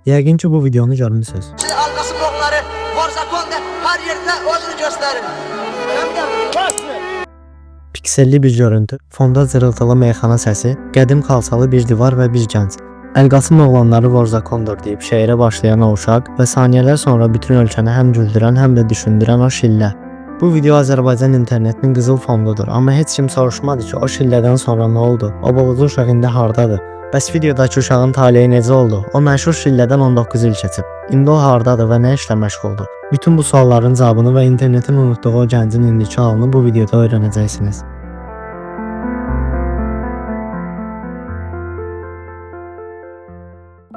Yəqin ki bu videonu görmüsünüz. Arkası blokları, Borzakon'da her yerde özünü gösterir. Pikselli bir görüntü, fonda zırıltılı meyxana səsi, qədim xalçalı bir divar və bir gənc. Əlqasım oğlanları Vorzakondur deyib şeirə başlayan o uşaq və saniyələr sonra bütün ölkəni həm güldürən, həm də düşündürən o şillə. Bu video Azərbaycan internetinin qızıl fondudur, amma heç kim soruşmadı ki, o şillədən sonra nə oldu? O balaca uşaq indi hardadır? Bəs videodakı uşağın taleyi necə oldu? O məşhur şillədən 19 il keçib. İndi o hardadır və nə işlə məşğuldur? Bütün bu sualların cavabını və internetin unutduğu o gəncin indiki halını bu videoda öyrənəcəksiniz.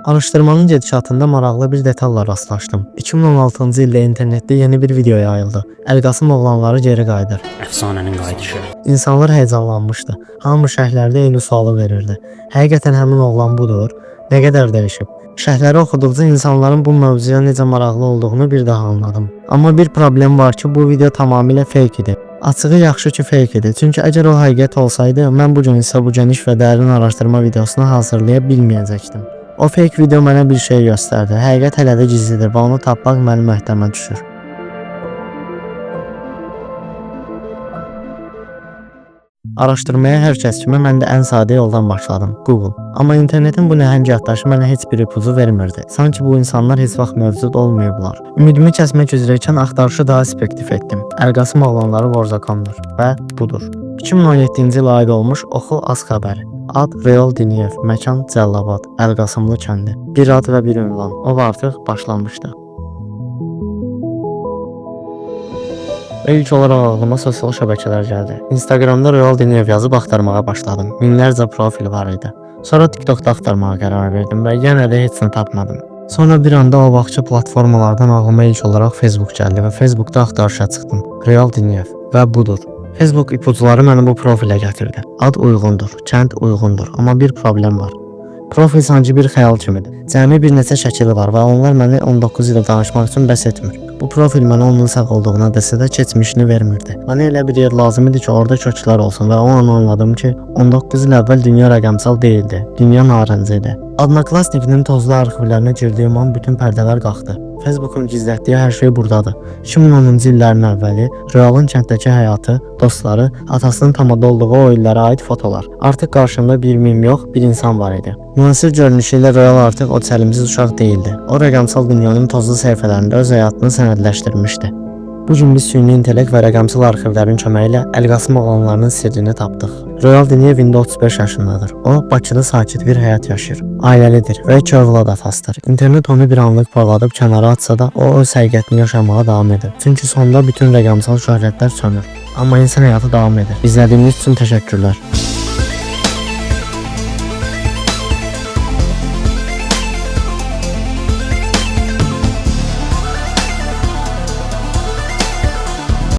Araşdırmanın gedişatında maraqlı bir detalla rastlaşdım. 2016-cı ildə internetdə yeni bir video yayıldı. Əlqasım oğlanları geri qayıdır. Əfsanənin qayıdışı. İnsanlar heyecanlanmışdı. Hamı şərhlərdə eyni sualı verirdi. Həqiqətən həmin oğlan budur? Nə qədər dəyişib? Şərhləri oxuduqca insanların bu mövzuya necə maraqlı olduğunu bir daha anladım. Amma bir problem var ki, bu video tamamilə fake idi. Açığı yaxşı ki fake idi. Çünki əgər o həqiqət olsaydı, mən bu gün isə bu geniş və dərin araşdırma videosunu hazırlaya bilməyəcəkdim. O fake video mənə bir şey göstərdi. Həqiqət hələ də gizlidir və onu tapmaq mənim öhdəmə düşür. Araşdırmaya hər kəs kimi mən də ən sadə yoldan başladım. Google. Amma internetin bu nəhəng yaddaşı mənə heç bir ipucu vermirdi. Sanki bu insanlar heç vaxt mövcud olmayıblar. Ümidimi kəsmək üzrəykən axtarışı daha effektiv etdim. Əlqasım oğlanları Vorzakondur və budur. 2017-ci ilə aid olmuş Oxu Az xəbəri. Ad Real Diniyev, məkan Cəllabad, Əlqasımlı kəndi. Bir ad və bir ünvan. O artıq başlanmışdı. Və ilk olaraq ağlıma sosial şəbəkələr gəldi. Instagramda Real Diniyev yazıb axtarmağa başladım. Minlərcə profil var idi. Sonra TikTokda axtarmağa qərar verdim və yenə də heç nə tapmadım. Sonra bir anda o vaxtki platformalardan ağlıma ilk olaraq Facebook gəldi və Facebookda axtarışa çıxdım. Real Diniyev və budur. Facebook ipucuları məni bu profilə gətirdi. Ad uyğundur, kənd uyğundur, amma bir problem var. Profil sanki bir xəyal kimidir. Cəmi bir neçə şəkili var və onlar məni 19 il danışmaq üçün bəs etmir. Bu profil mənə onun sağ olduğuna desə də keçmişini vermirdi. Mənə elə bir yer lazım idi ki, orada köklər olsun və o an anladım ki, 19 il əvvəl dünya rəqəmsal deyildi, dünya narıncı idi. Adnaklasnikinin tozlu arxivlərinə girdiyim an bütün pərdələr qalxdı. Facebookun gizlətdiyi hər şey buradadır. 2010-cu illərin əvvəli, Realın kənddəki həyatı, dostları, atasının tamada olduğu o illərə aid fotolar. Artıq qarşımda bir mim yox, bir insan var idi. Müasir görünüşü ilə Real artıq o çəlimsiz uşaq deyildi. O rəqəmsal dünyanın tozlu səhifələrində öz həyatını sənədləşdirmişdi. Bu gün biz süni intellekt və rəqəmsal arxivlərin köməyi ilə Əlqasım oğlanlarının sirrini tapdıq. Real Diniyev indi 35 yaşındadır. O, Bakıda sakit bir həyat yaşayır. Ailəlidir və 2 övlad atasıdır. İnternet onu bir anlıq parladıb kənara atsa da, o öz həqiqətini yaşamağa davam edir. Çünki sonda bütün rəqəmsal şöhrətlər sönür. Amma insan həyatı davam edir. İzlədiyiniz üçün təşəkkürlər.